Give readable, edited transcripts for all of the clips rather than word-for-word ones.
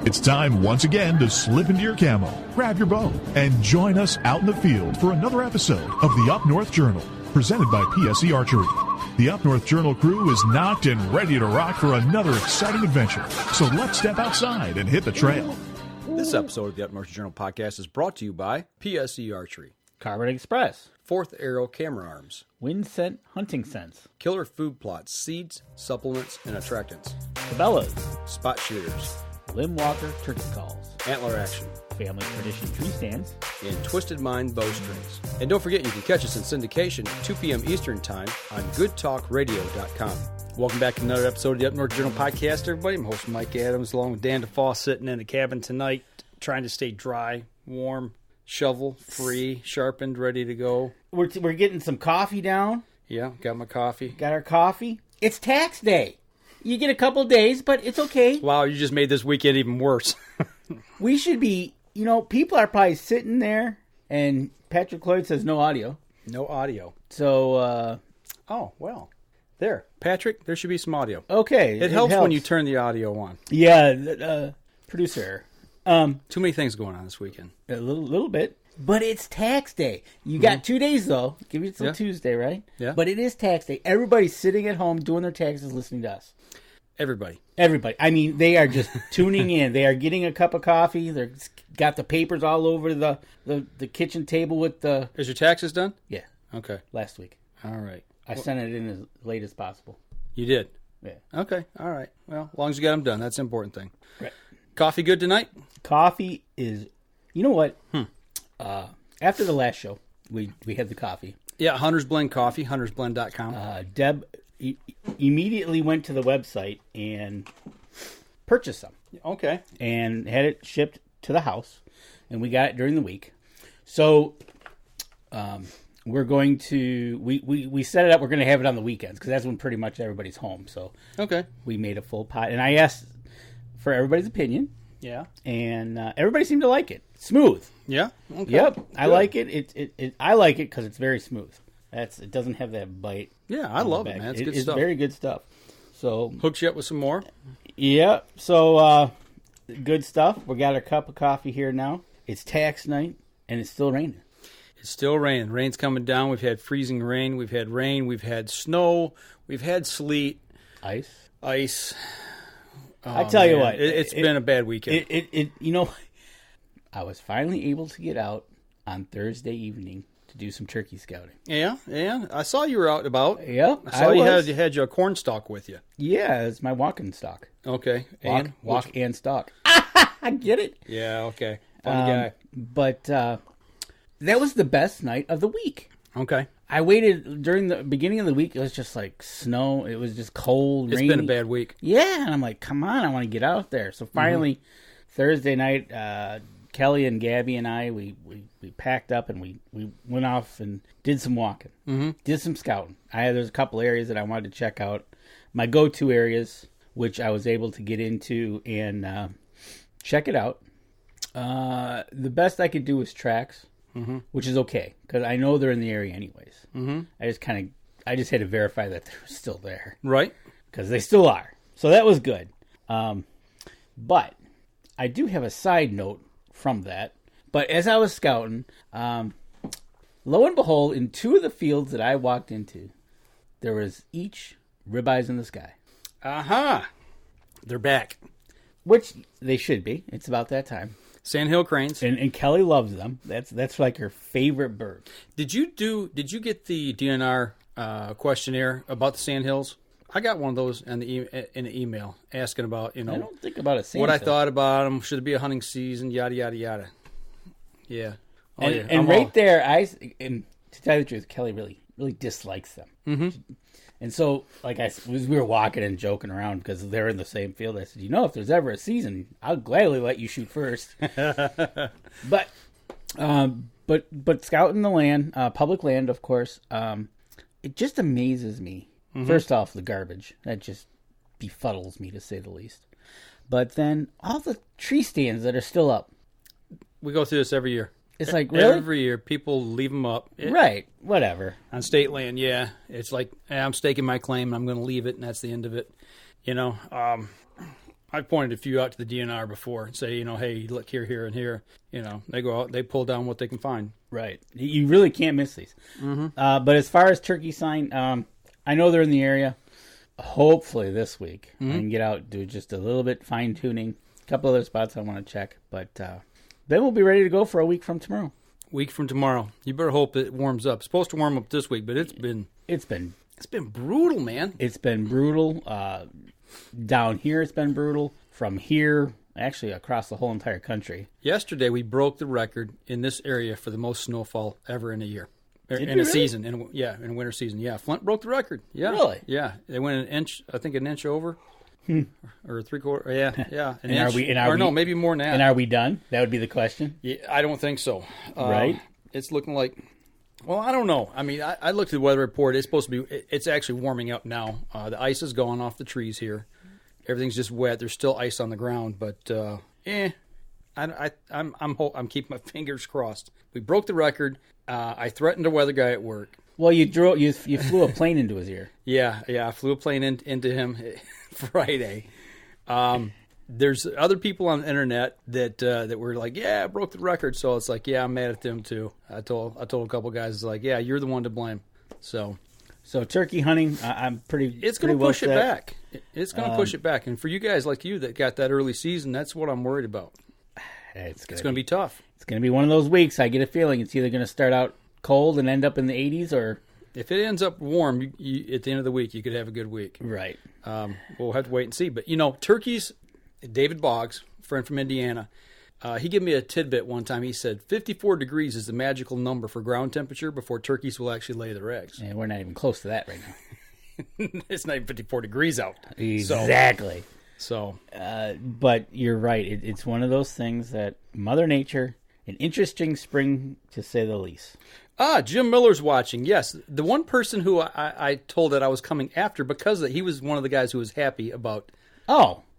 It's time once again to slip into your camo, grab your bow, and join us out in the field for another episode of the Up North Journal, presented by PSE Archery. The Up North Journal crew is knocked and ready to rock for another exciting adventure. So let's step outside and hit the trail. This episode of the Up North Journal podcast is brought to you by PSE Archery, Carbon Express, Fourth Arrow Camera Arms, Wind Scent Hunting Sense, Killer Food Plots, Seeds, Supplements, and Attractants, Cabela's, Spot Shooters, Limb Walker Turkey Calls, Antler Action, Family Tradition Tree Stands, and Twisted Mind Bowstrings. And don't forget, you can catch us in syndication at 2 p.m. Eastern Time on goodtalkradio.com. Welcome back to another episode of the Up North Journal podcast, everybody. I'm host Mike Adams, along with Dan DeFaw, sitting in the cabin tonight, trying to stay dry, warm, shovel-free, sharpened, ready to go. We're getting some coffee down. Yeah, got my coffee. Got our coffee. It's tax day. You get a couple days, but it's okay. Wow, you just made this weekend even worse. We should be, people are probably sitting there, and Patrick Lloyd says no audio. No audio. So, oh, well. There. Patrick, there should be some audio. Okay. It helps when you turn the audio on. Yeah, producer. Too many things going on this weekend. A little bit. But it's tax day. You got 2 days, though. Give you till Tuesday, right? Yeah. But it is tax day. Everybody's sitting at home doing their taxes, listening to us. Everybody. I mean, they are just tuning in. They are getting a cup of coffee. They're got the papers all over the kitchen table with the... Is your taxes done? Yeah. Okay. Last week. All right. I sent it in as late as possible. You did? Yeah. Okay. All right. Well, as long as you got them done, that's the important thing. Right. Coffee good tonight? Coffee is... You know what? After the last show, we had the coffee. Yeah, Hunter's Blend Coffee, huntersblend.com. Deb immediately went to the website and purchased some. Okay. And had it shipped to the house. And we got it during the week. So... we're going to we set it up. We're going to have it on the weekends because that's when pretty much everybody's home. So okay, we made a full pot, and I asked for everybody's opinion. Yeah, and everybody seemed to like it. Smooth. Yeah. Okay. Yep. Good. I like it. I like it because it's very smooth. It doesn't have that bite. Yeah, I love it, man. It's good stuff. It's very good stuff. So hooks you up with some more. Yeah. So good stuff. We got a cup of coffee here now. It's tax night, and it's still raining. It's still raining. Rain's coming down. We've had freezing rain. We've had rain. We've had snow. We've had sleet. Ice. Oh, I tell you what. It's been a bad weekend. I was finally able to get out on Thursday evening to do some turkey scouting. Yeah. I saw you were out and about. Yeah. I saw you had your corn stalk with you. Yeah, it's my walking stock. Okay. Walk and stalk. I get it. Yeah, okay. Funny guy. But... that was the best night of the week. Okay. I waited during the beginning of the week. It was just like snow. It was just cold, rainy. It's been a bad week. Yeah, and I'm like, come on, I want to get out there. So finally, Thursday night, Kelly and Gabby and I, we packed up and we went off and did some walking. Mm-hmm. Did some scouting. There's a couple areas that I wanted to check out. My go-to areas, which I was able to get into and check it out. The best I could do was tracks. Mm-hmm. Which is okay because I know they're in the area anyways. Mm-hmm. I just had to verify that they were still there, right? Because they still are. So that was good. But I do have a side note from that. But as I was scouting, lo and behold, in 2 of the fields that I walked into, there was each ribeyes in the sky. They're back, which they should be. It's about that time. Sandhill cranes, and Kelly loves them. That's like her favorite bird. Did you get the DNR questionnaire about the sandhills? I got one of those in the email asking about I don't think about a sandhill. What I thought about them. Should it be a hunting season? Yada yada yada. Yeah. And right there, to tell you the truth, Kelly really dislikes them. Mm-hmm. And so, we were walking and joking around because they're in the same field. I said, if there's ever a season, I'll gladly let you shoot first. But scouting the land, public land, of course, it just amazes me. Mm-hmm. First off, the garbage. That just befuddles me, to say the least. But then all the tree stands that are still up. We go through this every year. It's like, really? Every year, people leave them up. Right, whatever. On state land, yeah. It's like, I'm staking my claim, and I'm going to leave it, and that's the end of it. I've pointed a few out to the DNR before and say, hey, look here, and here. They go out, they pull down what they can find. Right. You really can't miss these. Mm-hmm. But as far as turkey sign, I know they're in the area. Hopefully this week I can get out, do just a little bit fine tuning. A couple other spots I want to check, but then we'll be ready to go for a week from tomorrow. Week from tomorrow. You better hope it warms up. It's supposed to warm up this week, but it's been brutal, man. It's been brutal. Down here, it's been brutal. From here, actually across the whole entire country. Yesterday, we broke the record in this area for the most snowfall ever in a year. Season. In a winter season. Yeah, Flint broke the record. Yeah. Really? Yeah. They went an inch over. Or 3/4. Yeah. An inch. Maybe more than that. And are we done? That would be the question. Yeah, I don't think so. Right? It's looking like, well, I don't know. I mean, I looked at the weather report. It's supposed to be, it's actually warming up now. The ice is gone off the trees here. Everything's just wet. There's still ice on the ground, but I'm keeping my fingers crossed. We broke the record. I threatened a weather guy at work. Well, you flew a plane into his ear. Yeah, I flew a plane into him Friday. There's other people on the internet that were like, yeah, I broke the record. So it's like, yeah, I'm mad at them too. I told a couple guys, it's like, yeah, you're the one to blame. So turkey hunting, I'm pretty. It's going to push it back. It's going to push it back. And for you guys like you that got that early season, that's what I'm worried about. It's going to be tough. It's going to be one of those weeks. I get a feeling it's either going to start out cold and end up in the 80s, or if it ends up warm, you, at the end of the week, you could have a good week. Right. We'll have to wait and see. But turkeys. David Boggs, friend from Indiana, he gave me a tidbit one time. He said 54 degrees is the magical number for ground temperature before turkeys will actually lay their eggs. And we're not even close to that right now. It's not even 54 degrees out. Exactly. But you're right. It's one of those things that Mother Nature, an interesting spring to say the least. Jim Miller's watching. Yes, the one person who I told that I was coming after because he was one of the guys who was happy about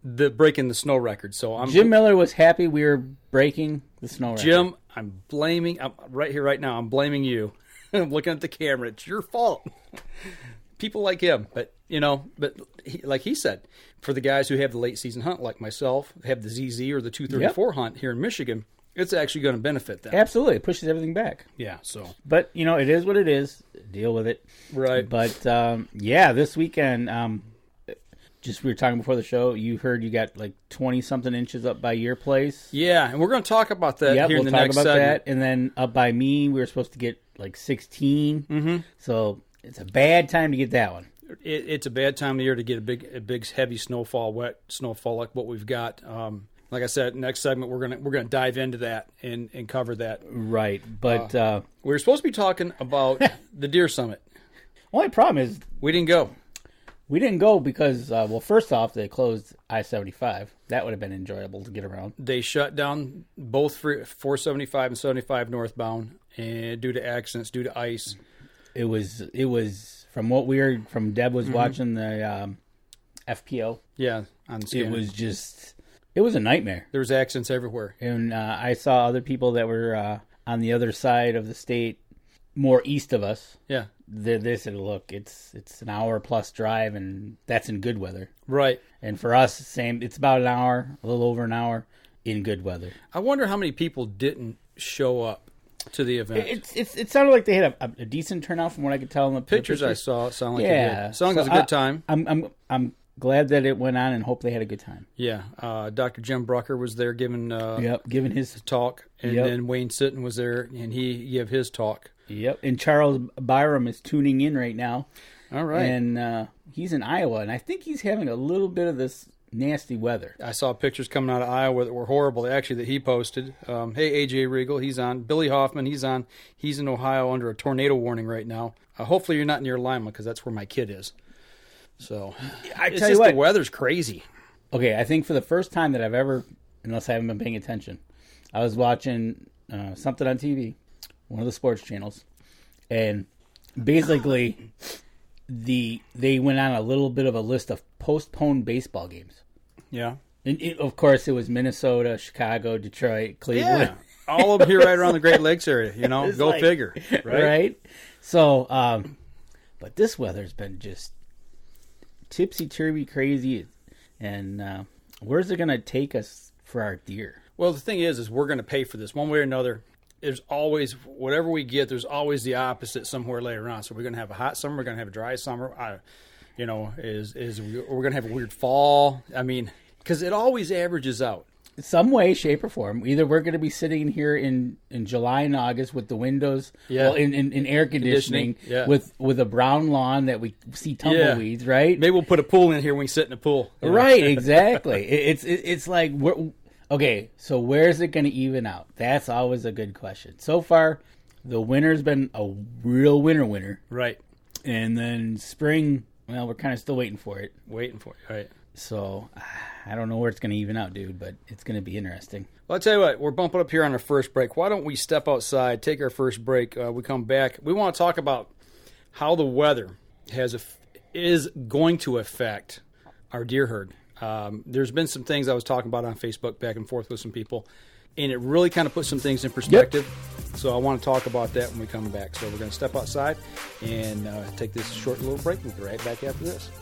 the breaking the snow record. So Jim Miller was happy we were breaking the snow record. Jim, I'm right here right now. I'm blaming you. I'm looking at the camera. It's your fault. People like him, but like he said, for the guys who have the late season hunt, like myself, have the ZZ or the 234 hunt here in Michigan, it's actually going to benefit them. Absolutely, it pushes everything back. Yeah. So, but it is what it is. Deal with it. Right. But this weekend, just we were talking before the show. You heard you got like 20-something inches up by your place. Yeah, and we're going to talk about that here in the next segment. That, and then up by me, we were supposed to get like 16. Mm-hmm. So it's a bad time to get that one. It's a bad time of year to get a big heavy snowfall, wet snowfall like what we've got. Like I said, next segment we're gonna dive into that and cover that. Right, but we were supposed to be talking about the Deer Summit. Only problem is we didn't go. We didn't go because, first off, they closed I-75. That would have been enjoyable to get around. They shut down both 475 and 75 northbound, and due to accidents, due to ice. It was from what we heard from Deb was watching the FPO. Yeah, on the scanner. It was a nightmare. There was accidents everywhere. And I saw other people that were on the other side of the state, more east of us. Yeah. They said, look, it's an hour plus drive, and that's in good weather. Right. And for us, same. It's about an hour, a little over an hour in good weather. I wonder how many people didn't show up to the event. It sounded like they had a decent turnout from what I could tell in the pictures I saw. Sound like it did. Sounded like it was a good time. I'm glad that it went on, and hope they had a good time. Yeah. Dr. Jim Brucker was there giving his talk, and then Wayne Sitton was there, and he gave his talk. Yep, and Charles Byram is tuning in right now. All right. And he's in Iowa, and I think he's having a little bit of this nasty weather. I saw pictures coming out of Iowa that were horrible, actually, that he posted. Hey, A.J. Regal, he's on. Billy Hoffman, he's on. He's in Ohio under a tornado warning right now. Hopefully you're not near Lima, because that's where my kid is. So, the weather's crazy. Okay, I think for the first time that I've ever, unless I haven't been paying attention, I was watching something on TV, one of the sports channels, and basically they went on a little bit of a list of postponed baseball games. Yeah. And of course, it was Minnesota, Chicago, Detroit, Cleveland. Yeah. All of them here right around the Great Lakes area, go figure. Right? So, but this weather's been just tipsy-turvy crazy, and Where's it going to take us for our deer? Well, the thing is we're going to pay for this one way or another. There's always, whatever we get, there's always the opposite somewhere later on. So we're going to have a hot summer. We're going to have a dry summer. We're going to have a weird fall. I mean, because it always averages out. Some way, shape, or form. Either we're going to be sitting here in July and August with the windows, in air conditioning, with a brown lawn that we see tumbleweeds, right? Maybe we'll put a pool in here when we sit in a pool. Right, exactly. It's like, okay, so where's it going to even out? That's always a good question. So far, the winter's been a real winter. Right. And then spring, well, we're kind of still waiting for it. Right. So, I don't know where it's going to even out, dude, but it's going to be interesting. Well, I'll tell you what, we're bumping up here on our first break. Why don't we step outside, take our first break, we come back. We want to talk about how the weather is going to affect our deer herd. There's been some things I was talking about on Facebook back and forth with some people, and it really kind of puts some things in perspective. Yep. So I want to talk about that when we come back. So we're going to step outside and take this short little break. We'll be right back after this.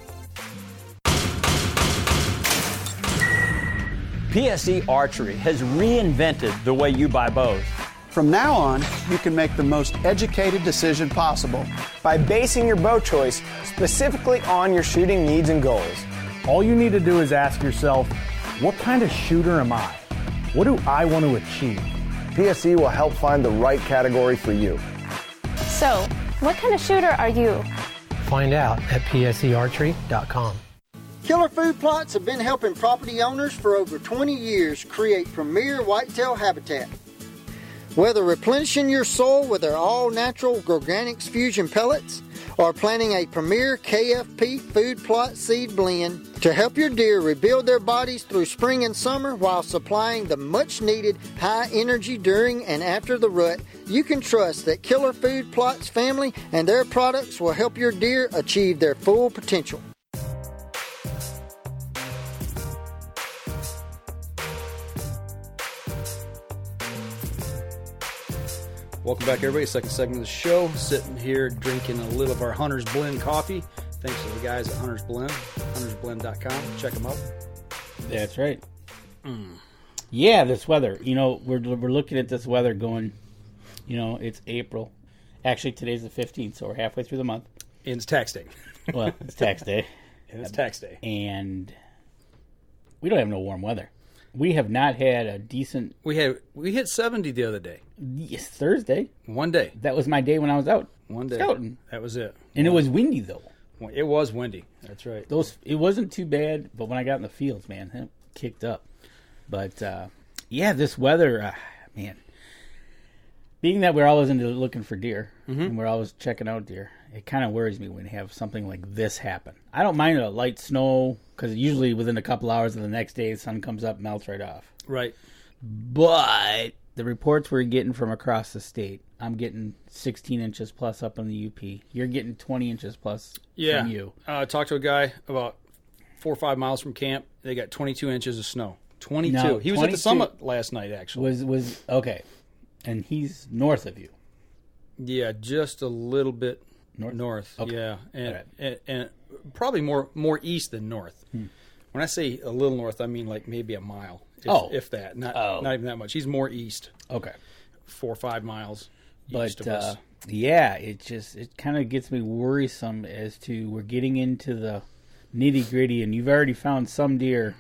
PSE Archery has reinvented the way you buy bows. From now on, you can make the most educated decision possible by basing your bow choice specifically on your shooting needs and goals. All you need to do is ask yourself, what kind of shooter am I? What do I want to achieve? PSE will help find the right category for you. So, what kind of shooter are you? Find out at psearchery.com. Killer Food Plots have been helping property owners for over 20 years create premier whitetail habitat. Whether replenishing your soil with their all-natural Organics Fusion pellets or planting a premier KFP food plot seed blend to help your deer rebuild their bodies through spring and summer while supplying the much-needed high energy during and after the rut, you can trust that Killer Food Plots family and their products will help your deer achieve their full potential. Welcome back, everybody. Second segment of the show. Sitting here drinking a little of our Hunter's Blend coffee. Thanks to the guys at Hunter's Blend, huntersblend.com. Check them out. That's right. Yeah, this weather. You know, we're looking at this weather going, you know, it's April. Actually, today's the 15th, so we're halfway through the month. And it's tax day. Well, it's tax day. It's tax day. And we don't have no warm weather. We have not had a decent... We hit 70 the other day. Yes, Thursday. One day. That was my day when I was out. One day. Scouting. That was it. And it was windy, though. It was windy. That's right. It wasn't too bad, but when I got in the fields, man, it kicked up. But, yeah, this weather, man. Being that we're always into looking for deer, and we're always checking out deer, it kind of worries me when you have something like this happen. I don't mind a light snow, because usually within a couple hours of the next day, the sun comes up, melts right off. Right. But the reports we're getting from across the state, I'm getting 16 inches plus up in the UP. You're getting 20 inches plus from you. I talked to a guy about 4 or 5 miles from camp. They got 22 inches of snow. 22. Now, he was at the summit last night, actually. Was okay. And he's north of you. Yeah, just a little bit north. Okay. Yeah, and probably more east than north. When I say a little north, I mean like maybe a mile, if that. Not even that much. He's more east. Okay, 4 or 5 miles east of but us. yeah, it kind of gets me worrisome as to we're getting into the nitty gritty, and you've already found some deer.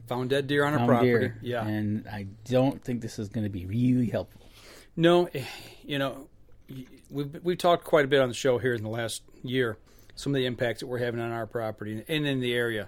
Found dead deer on our property. Deer, yeah, and I don't think this is going to be really helpful. No, you know, we've talked quite a bit on the show here in the last year, some of the impacts that we're having on our property and in the area.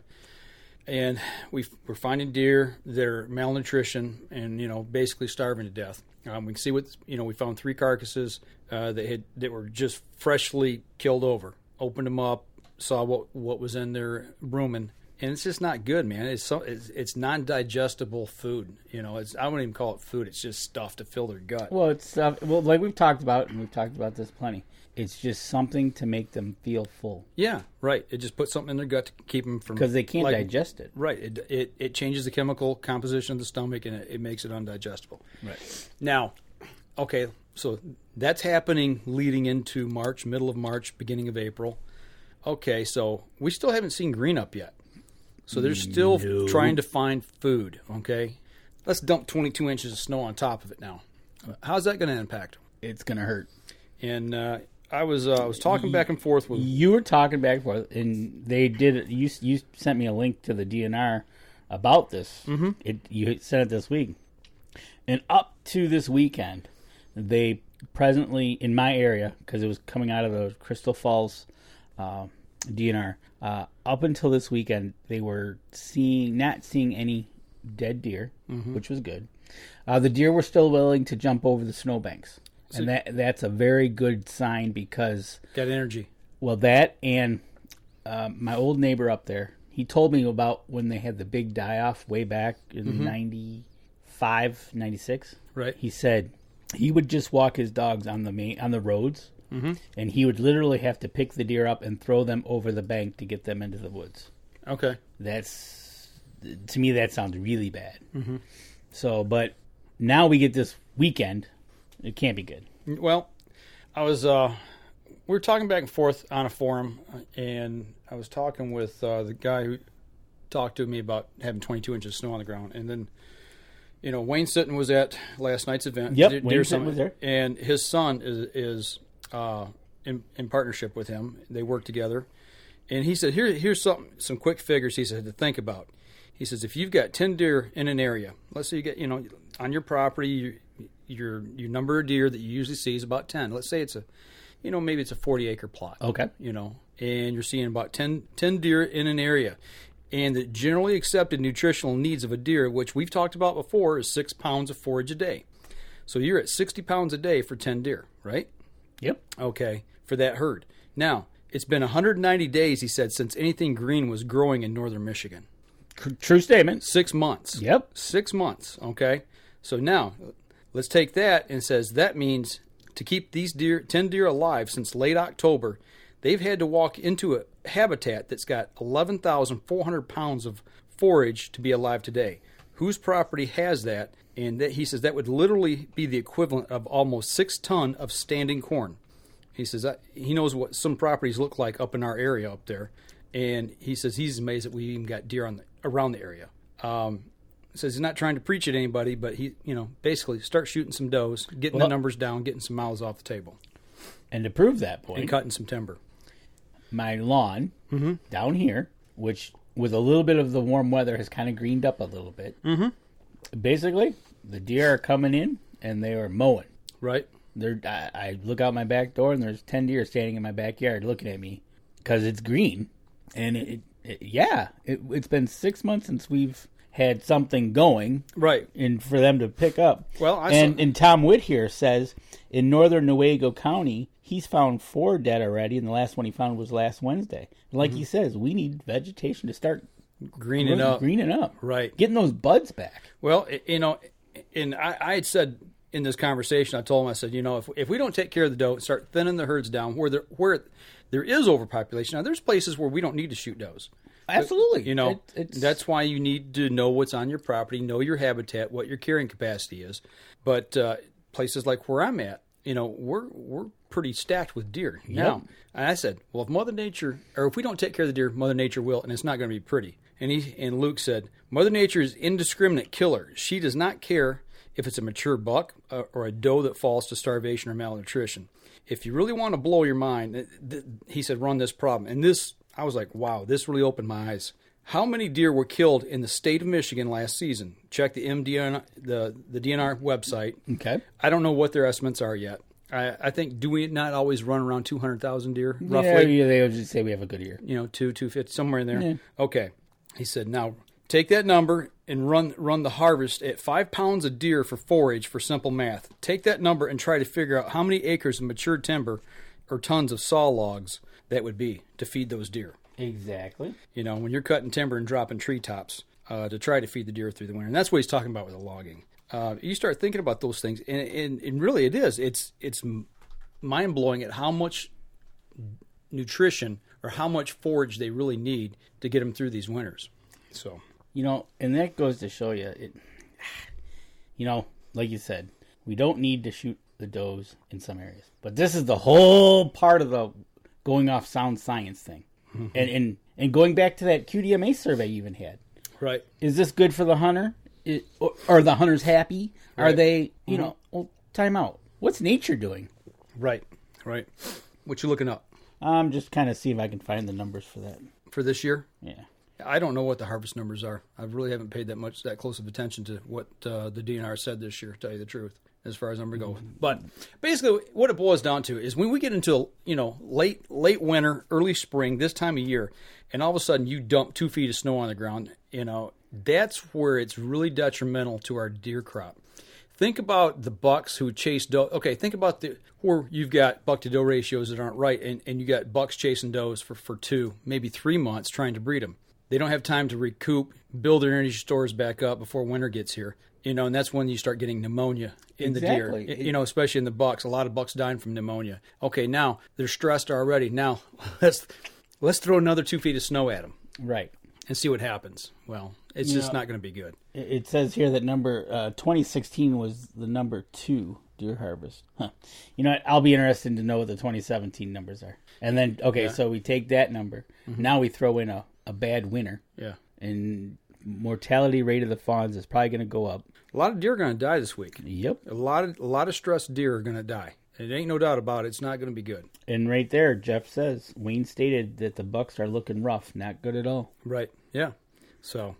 And we're finding deer that are malnutrition and, you know, basically starving to death. We can see we found 3 carcasses that were just freshly killed over. Opened them up, saw what was in there rooming. And it's just not good, man. It's non-digestible food. You know, I wouldn't even call it food. It's just stuff to fill their gut. Well, it's stuff. Well, like we've talked about, and we've talked about this plenty. It's just something to make them feel full. Yeah, right. It just puts something in their gut to keep them from... Because they can't digest it. Right. It changes the chemical composition of the stomach, and it makes it undigestible. Right. Now, okay, so that's happening leading into March, middle of March, beginning of April. Okay, so we still haven't seen green up yet. So they're still trying to find food, okay? Let's dump 22 inches of snow on top of it now. How's that going to impact them? It's going to hurt. And I was talking back and forth with... You were talking back and forth, and they did it. You sent me a link to the DNR about this. Mm-hmm. You sent it this week. And up to this weekend, they presently, in my area, because it was coming out of the Crystal Falls DNR, up until this weekend, they were not seeing any dead deer, which was good. The deer were still willing to jump over the snowbanks. And that's a very good sign because... Got energy. Well, that and my old neighbor up there, he told me about when they had the big die-off way back in 95, 96. Right. He said he would just walk his dogs on the roads, and he would literally have to pick the deer up and throw them over the bank to get them into the woods. Okay. To me, that sounds really bad. So, but now we get this weekend... It can't be good. Well, we were talking back and forth on a forum, and I was talking with the guy who talked to me about having 22 inches of snow on the ground. And then, Wayne Sitton was at last night's event. Yep, Wayne Sitton was there. And his son is in partnership with him. They work together. And he said, here's some quick figures he said to think about. He says, if you've got 10 deer in an area, let's say you get, on your property, your number of deer that you usually see is about 10. Let's say it's maybe it's a 40-acre plot. Okay. And you're seeing about 10 deer in an area. And the generally accepted nutritional needs of a deer, which we've talked about before, is 6 pounds of forage a day. So you're at 60 pounds a day for 10 deer, right? Yep. Okay, for that herd. Now, it's been 190 days, he said, since anything green was growing in northern Michigan. True statement. 6 months. Yep. 6 months, okay? So now... Let's take that and says that means to keep these 10 deer alive since late October, they've had to walk into a habitat that's got 11,400 pounds of forage to be alive today. Whose property has that? And he says that would literally be the equivalent of almost 6 tons of standing corn. He says he knows what some properties look like up in our area up there. And he says he's amazed that we even got deer around the area. Says he's not trying to preach at anybody, but he, basically start shooting some does, getting the numbers down, getting some mouths off the table. And to prove that point, and cutting some timber. My lawn down here, which with a little bit of the warm weather has kind of greened up a little bit. Basically, the deer are coming in and they are mowing. Right. I look out my back door and there's 10 deer standing in my backyard looking at me because it's green. And it's been 6 months since we've had something going, right, and for them to pick up. Well, and Tom Witt here says in northern Newaygo County, he's found 4 dead already, and the last one he found was last Wednesday. Like he says, we need vegetation to start greening up, right, getting those buds back. Well, and I had said in this conversation, I told him, I said, if we don't take care of the doe, start thinning the herds down where there is overpopulation. Now, there's places where we don't need to shoot does. Absolutely. That's why you need to know what's on your property, know your habitat, what your carrying capacity is. But places like where I'm at, we're pretty stacked with deer. Yep. Now, and I said, well, if we don't take care of the deer, Mother Nature will, and it's not going to be pretty. And Luke said, Mother Nature is indiscriminate killer. She does not care if it's a mature buck or a doe that falls to starvation or malnutrition. If you really want to blow your mind, he said, run this problem. And this... I was like, wow, this really opened my eyes. How many deer were killed in the state of Michigan last season? Check the MDNR, the DNR website. Okay. I don't know what their estimates are yet. I think, do we not always run around 200,000 deer, roughly? Yeah, they would just say we have a good year. 250, somewhere in there. Yeah. Okay. He said, now, take that number and run the harvest at 5 pounds of deer for forage for simple math. Take that number and try to figure out how many acres of matured timber or tons of saw logs that would be to feed those deer. Exactly. When you're cutting timber and dropping treetops to try to feed the deer through the winter. And that's what he's talking about with the logging. You start thinking about those things, and really it is. It's mind-blowing at how much nutrition or how much forage they really need to get them through these winters. So, and that goes to show you, like you said, we don't need to shoot the does in some areas. But this is the whole part of the going off sound science thing. And going back to that QDMA survey you even had. Right. Is this good for the hunter? Are the hunters happy? Right. Are they, well, time out. What's nature doing? Right. What you looking up? I'm just kind of see if I can find the numbers for that. For this year? Yeah. I don't know what the harvest numbers are. I really haven't paid that close of attention to what the DNR said this year, to tell you the truth, as far as numbers go. But basically, what it boils down to is when we get into late winter, early spring, this time of year, and all of a sudden you dump 2 feet of snow on the ground, that's where it's really detrimental to our deer crop. Think about the bucks who chase doe. Okay, think about where you've got buck to doe ratios that aren't right, and you got bucks chasing does for 2, maybe 3 months trying to breed them. They don't have time to recoup, build their energy stores back up before winter gets here. And that's when you start getting pneumonia in the deer. Especially in the bucks. A lot of bucks dying from pneumonia. Okay, now they're stressed already. Now let's throw another 2 feet of snow at them. Right. And see what happens. Well, it's just not going to be good. It says here that 2016 was the number 2 deer harvest. Huh. You know what? I'll be interested to know what the 2017 numbers are. And then, so we take that number. Mm-hmm. Now we throw in a bad winter. Yeah. And mortality rate of the fawns is probably going to go up. A lot of deer are going to die this week. Yep. A lot of stressed deer are going to die. It ain't no doubt about it. It's not going to be good. And right there, Jeff says, Wayne stated that the bucks are looking rough. Not good at all. Right. Yeah. So,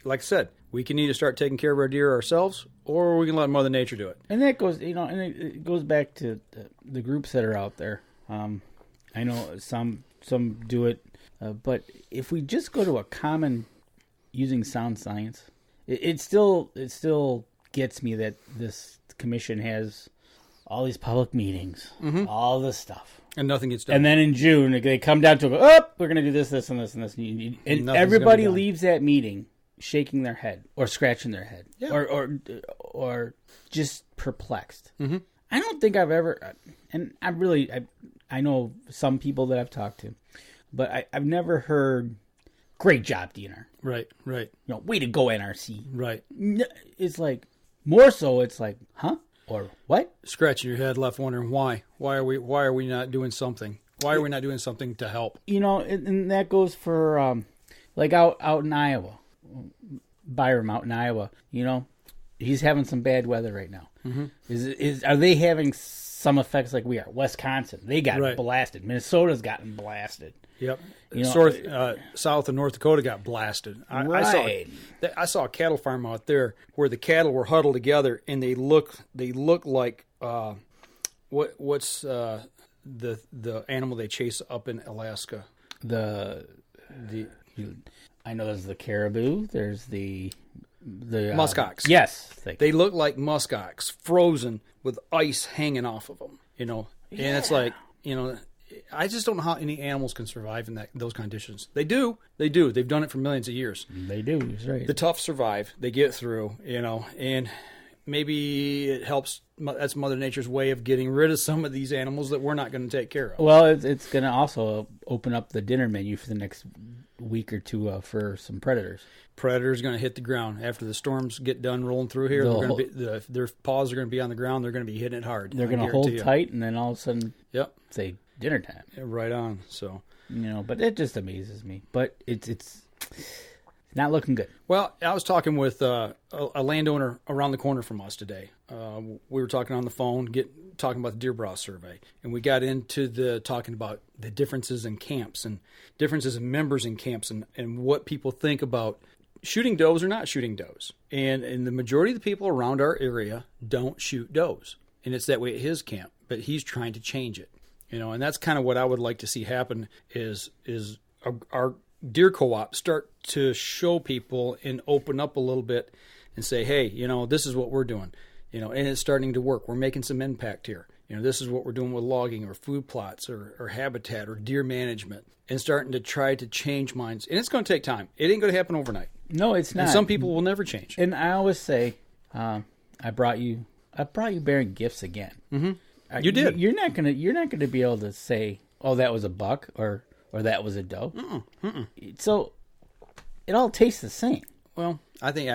like I said, we can either start taking care of our deer ourselves, or we can let Mother Nature do it. And that goes, and it goes back to the groups that are out there. I know some do it, but if we just go to a common using sound science, it still gets me that this commission has all these public meetings, all this stuff. And nothing gets done. And then in June, they come down to, we're going to do this, this, and this, and this. And everybody leaves that meeting shaking their head or scratching their head or just perplexed. Mm-hmm. I don't think I've ever, and I know some people that I've talked to, but I've never heard, great job, DNR. Right. Way to go, NRC. Right. It's like, more so, it's like, huh? Or what? Scratching your head, left wondering why. Why are we not doing something? Why are we not doing something to help? And that goes for like out in Iowa, Byram out in Iowa. He's having some bad weather right now. Mm-hmm. Are they having some effects like we are? Wisconsin, they got blasted. Minnesota's gotten blasted. Yep. South and North Dakota got blasted. I saw a cattle farm out there where the cattle were huddled together, and they look like what's the animal they chase up in Alaska? I know there's the caribou. There's the muskox. Yes, they look like muskox, frozen with ice hanging off of them. And it's like I just don't know how any animals can survive in those conditions. They do. They've done it for millions of years. They do. That's right. The tough survive. They get through. And maybe it helps. That's Mother Nature's way of getting rid of some of these animals that we're not going to take care of. Well, it's going to also open up the dinner menu for the next week or two for some predators. Predators going to hit the ground after the storms get done rolling through here. Their paws are going to be on the ground. They're going to be hitting it hard. They're going to hold tight, and then all of a sudden, say dinner time. Yeah, right on. So but it just amazes me. But it's not looking good. Well, I was talking with a landowner around the corner from us today. We were talking on the phone, talking about the deer browse survey, and we got into talking about the differences in camps and differences in members in camps and what people think about shooting does or not shooting does. And the majority of the people around our area don't shoot does, and it's that way at his camp. But he's trying to change it, and that's kind of what I would like to see happen is our deer co-op start to show people and open up a little bit and say, hey, this is what we're doing, and it's starting to work. We're making some impact here. This is what we're doing with logging or food plots or habitat or deer management, and starting to try to change minds. And it's going to take time. It ain't going to happen overnight. No, it's not. And some people will never change. And I always say, I brought you bearing gifts again. Mm-hmm. You did. You're not gonna be able to say, oh, that was a buck or that was a doe. Mm-mm. So it all tastes the same. Well, I think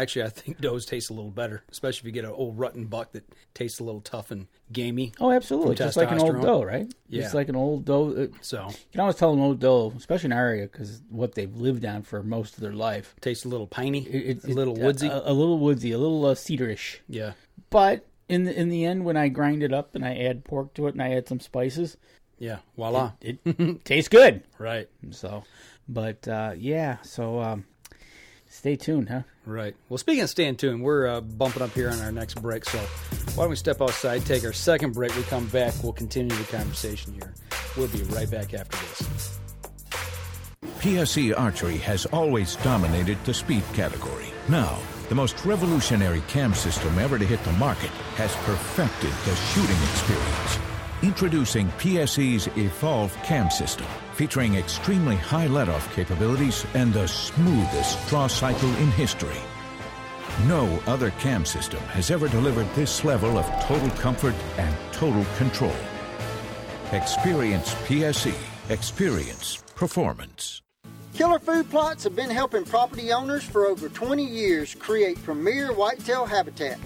does taste a little better, especially if you get an old rotten buck that tastes a little tough and gamey. Oh, absolutely. Just like an old doe, right? Yeah. Just like an old doe. So you can always tell an old doe, especially in our area, because what they've lived on for most of their life. Tastes a little piney, a little woodsy. A little woodsy, a little cedarish. Yeah. But in the end, when I grind it up and I add pork to it and I add some spices, yeah, voila, it tastes good. Right. So, but so stay tuned, huh? Right. Well, speaking of staying tuned, we're bumping up here on our next break. So why don't we step outside, take our second break. We come back. We'll continue the conversation here. We'll be right back after this. PSE Archery has always dominated the speed category. Now, the most revolutionary cam system ever to hit the market has perfected the shooting experience. Introducing PSE's Evolve Cam System, featuring extremely high let-off capabilities and the smoothest draw cycle in history. No other cam system has ever delivered this level of total comfort and total control. Experience PSE. Experience performance. Killer Food Plots have been helping property owners for over 20 years create premier whitetail habitat.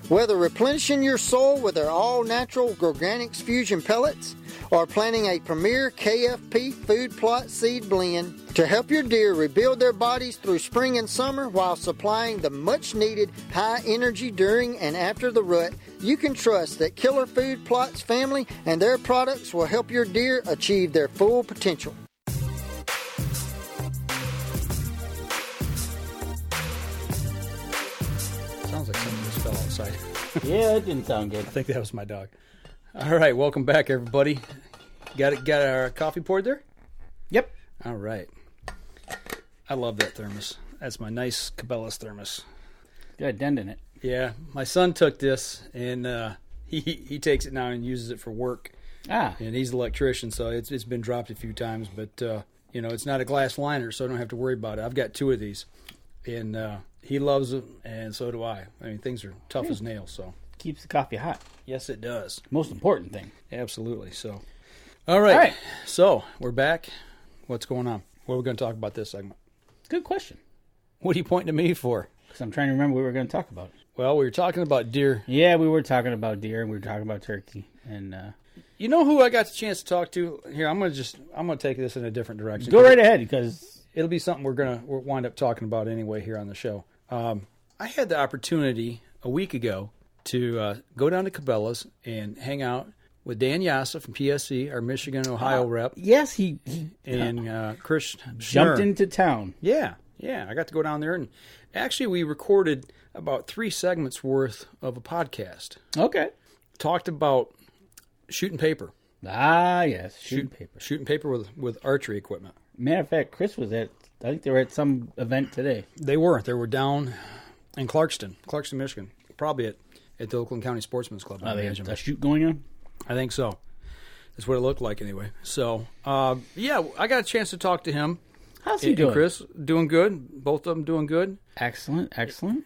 Whether replenishing your soil with their all-natural Organics Fusion pellets or planting a premier KFP food plot seed blend to help your deer rebuild their bodies through spring and summer while supplying the much-needed high energy during and after the rut, you can trust that Killer Food Plots family and their products will help your deer achieve their full potential. Sounds like something just fell outside. Yeah, it didn't sound good. I think that was my dog. All right, welcome back, everybody. Got our coffee poured there? Yep. All right. I love that thermos. That's my nice Cabela's thermos. Got a dent in it. Yeah, my son took this, and he takes it now and uses it for work. Ah. And he's an electrician, so it's been dropped a few times, but it's not a glass liner, so I don't have to worry about it. I've got 2 of these, and he loves it, and so do I. I mean, things are tough as nails, so. Keeps the coffee hot. Yes, it does. Most important thing. Absolutely. So, all right. So, we're back. What's going on? What are we going to talk about this segment? Good question. What are you pointing to me for? Because I'm trying to remember what we were going to talk about. Well, we were talking about deer. Yeah, we were talking about deer, and we were talking about turkey. And you know who I got the chance to talk to? Here, I'm going to take this in a different direction. Go right ahead, because it'll be something we'll wind up talking about anyway here on the show. I had the opportunity a week ago to go down to Cabela's and hang out with Dan Yassa from PSE, our Michigan, Ohio rep. Yes, he and Chris jumped into town. Yeah. I got to go down there, and actually we recorded about 3 segments worth of a podcast. Okay. Talked about shooting paper. Ah, yes, shooting paper. Shooting paper with archery equipment. Matter of fact, Chris was I think they were at some event today. They were down in Clarkston, Michigan, probably at the Oakland County Sportsman's Club. They had a shoot going on? I think so. That's what it looked like anyway. So, I got a chance to talk to him. How's he doing? Chris, doing good. Both of them doing good. Excellent.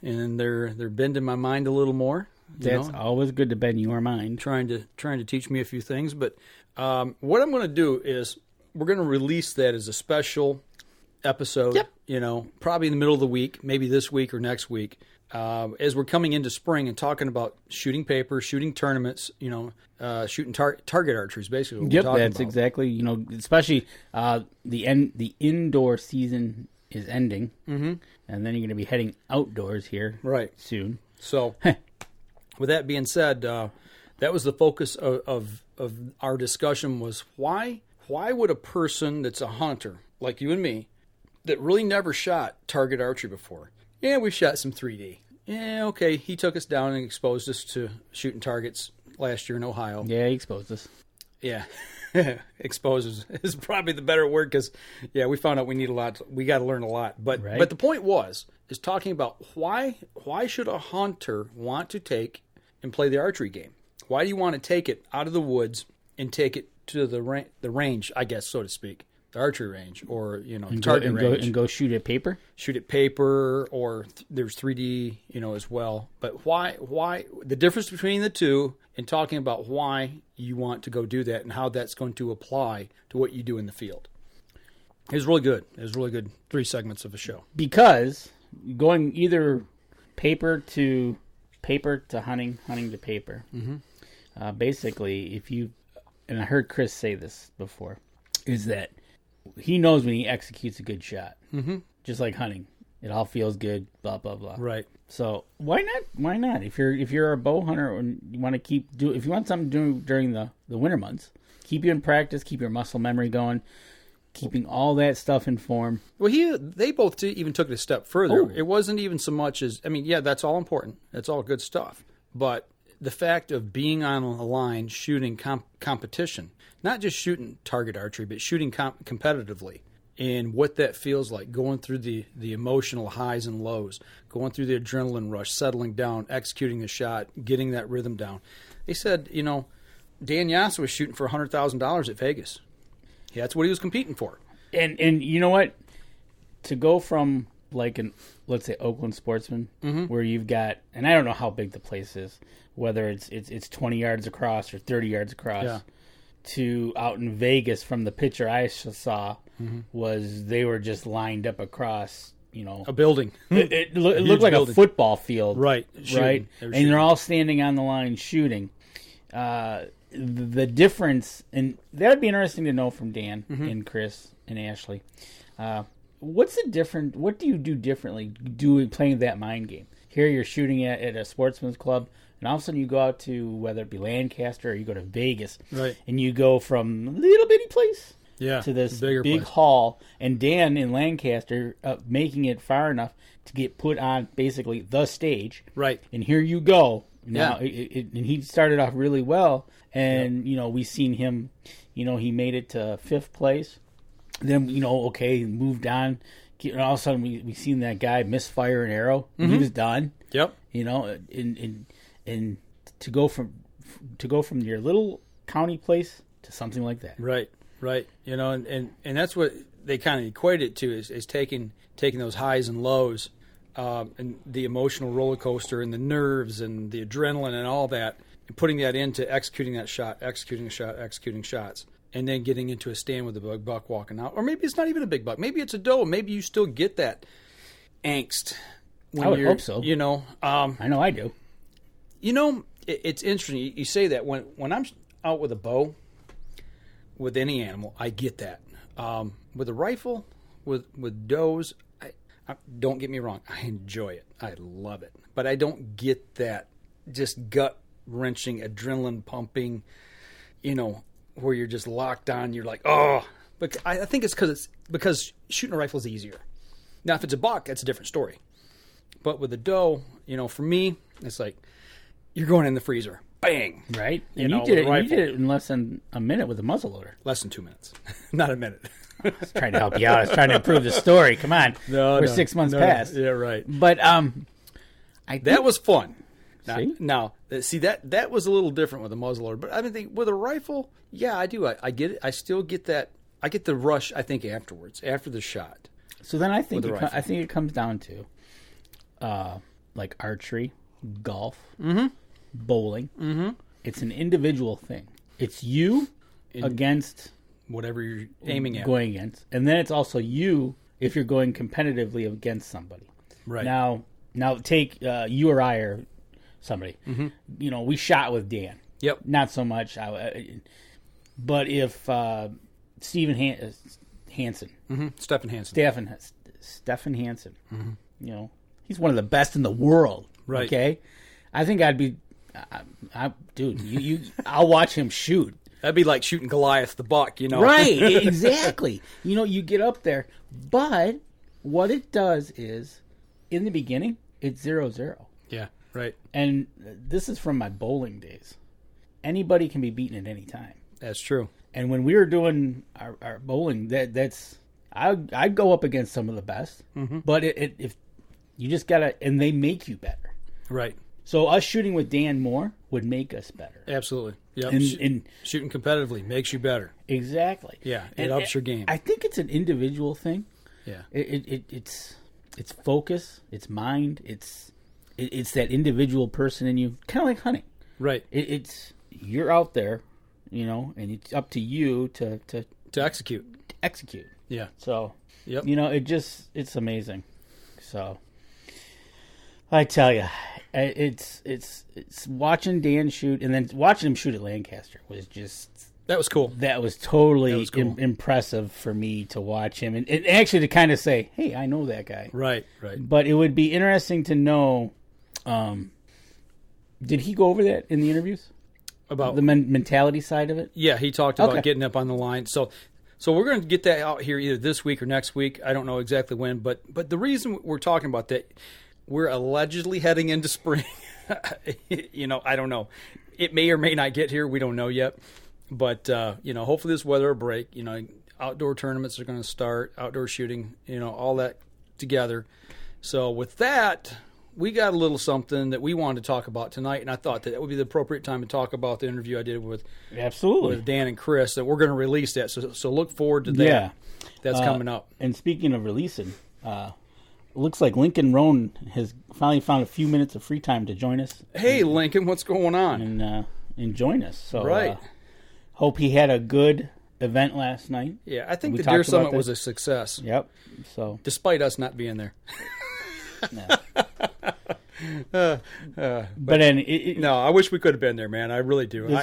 And they're bending my mind a little more. That's always good to bend your mind. Trying to teach me a few things. But what I'm going to do is we're going to release that as a special episode. Yep. Probably in the middle of the week, maybe this week or next week. As we're coming into spring and talking about shooting paper, shooting tournaments, shooting target archery is basically what we're talking that's about. exactly, especially the indoor season is ending, and then you're going to be heading outdoors here soon. So, with that being said, that was the focus of our discussion was why would a person that's a hunter, like you and me, that really never shot target archery before, we shot some 3D. Yeah, okay, he took us down and exposed us to shooting targets last year in Ohio. Yeah, he exposed us. Yeah, exposed is probably the better word because, we found out we need a lot. We got to learn a lot. But the point is talking about why should a hunter want to take and play the archery game? Why do you want to take it out of the woods and take it to the range, I guess, so to speak? The archery range, or target range, and go shoot at paper. Shoot at paper, or there's 3D, as well. But why the difference between the two, and talking about why you want to go do that and how that's going to apply to what you do in the field. It was really good. It was really good. 3 segments of a show. Because going either paper to hunting to paper. Basically, if you, and I heard Chris say this before, is that he knows when he executes a good shot. Just like hunting, it all feels good. Blah blah blah. Right. So why not? Why not? If you're a bow hunter and you want to if you want something to do during the winter months, keep you in practice, keep your muscle memory going, keeping all that stuff in form. Well, they both even took it a step further. It wasn't even so much as, I mean, yeah, that's all important. That's all good stuff. But the fact of being on a line shooting competition, not just shooting target archery, but shooting competitively, and what that feels like, going through the emotional highs and lows, going through the adrenaline rush, settling down, executing the shot, getting that rhythm down. They said, Dan Yassa was shooting for $100,000 at Vegas. Yeah, that's what he was competing for. And you know what? To go from like let's say Oakland Sportsman, where you've got, and I don't know how big the place is, whether it's 20 yards across or 30 yards across, to out in Vegas from the picture I saw was they were just lined up across, a building. It looked like a football field, right? Right, and they're all standing on the line shooting. The difference, and that'd be interesting to know from Dan and Chris and Ashley. What's the different? What do you do differently playing that mind game? Here you're shooting at a sportsman's club, and all of a sudden you go out to, whether it be Lancaster or you go to Vegas, right? And you go from a little bitty place to this big place. hall, and Dan in Lancaster making it far enough to get put on basically the stage, right? And here you go. Now, and he started off really well, and we seen him. He made it to 5th place. Then moved on. And all of a sudden we seen that guy misfire an arrow. And he was done. Yep. And to go from your little county place to something like that. Right. And that's what they kind of equate it to is taking those highs and lows. And the emotional roller coaster and the nerves and the adrenaline and all that, and putting that into executing shots, and then getting into a stand with a big buck walking out. Or maybe it's not even a big buck. Maybe it's a doe. Maybe you still get that angst. I would hope so. I know I do. It's interesting. You say that. When I'm out with a bow, with any animal, I get that. With a rifle, with does, don't get me wrong, I enjoy it. I love it. But I don't get that just gut-wrenching, adrenaline-pumping, where you're just locked on. You're like, oh. But I think it's because shooting a rifle is easier. Now, if it's a buck, that's a different story. But with a doe, for me, it's like you're going in the freezer. Bang! Right? And you did it in less than a minute with a muzzleloader. Less than 2 minutes. Not a minute. I was trying to help you out. I was trying to improve the story. Come on. We're 6 months past. Yeah, right. But that was fun. Now, see that was a little different with a muzzleloader. But I think with a rifle, yeah, I do. I get it. I still get that. I get the rush, I think, afterwards, after the shot. So then I think it comes down to like archery, golf, bowling. It's an individual thing. It's you against whatever you're aiming at, going against, and then it's also you if you're going competitively against somebody. Right. Now take you or I or somebody. We shot with Dan. Yep. Not so much. But if Stephen Hansen, Stephen Hansen, Stephen Hansen, he's one of the best in the world. Right. Okay. I think I'd be, dude. I'll watch him shoot. That'd be like shooting Goliath the buck, Right, exactly. You get up there. But what it does is, in the beginning, it's 0-0. Yeah, right. And this is from my bowling days. Anybody can be beaten at any time. That's true. And when we were doing our bowling, I'd go up against some of the best. But if you just gotta, and they make you better. Right. So us shooting with Dan Moore would make us better. Absolutely. Yep. And shooting competitively makes you better. Exactly. Yeah. It ups your game. I think it's an individual thing. Yeah. It's focus. It's mind. It's that individual person in you. Kind of like hunting. Right. It's you're out there, and it's up to you to execute. Execute. Yeah. So. Yep. It's amazing. So. I tell you, it's watching Dan shoot and then watching him shoot at Lancaster was just... That was cool. That was totally cool. Impressive for me to watch him. And actually to kind of say, hey, I know that guy. Right. But it would be interesting to know, did he go over that in the interviews? About the mentality side of it? Yeah, he talked about getting up on the line. So we're going to get that out here either this week or next week. I don't know exactly when. But the reason we're talking about that, we're allegedly heading into spring. I don't know. It may or may not get here. We don't know yet. But, hopefully this weather will break. Outdoor tournaments are going to start, outdoor shooting, all that together. So with that, we got a little something that we wanted to talk about tonight, and I thought that would be the appropriate time to talk about the interview I did with Dan and Chris, that we're going to release that. So look forward to that. Yeah. That's coming up. And speaking of releasing, it looks like Lincoln Roan has finally found a few minutes of free time to join us. Hey, Lincoln, what's going on? And join us. So, right. Hope he had a good event last night. Yeah, I think the Deer Summit was a success. Yep. So despite us not being there. But then no, I wish we could have been there, man. I really do.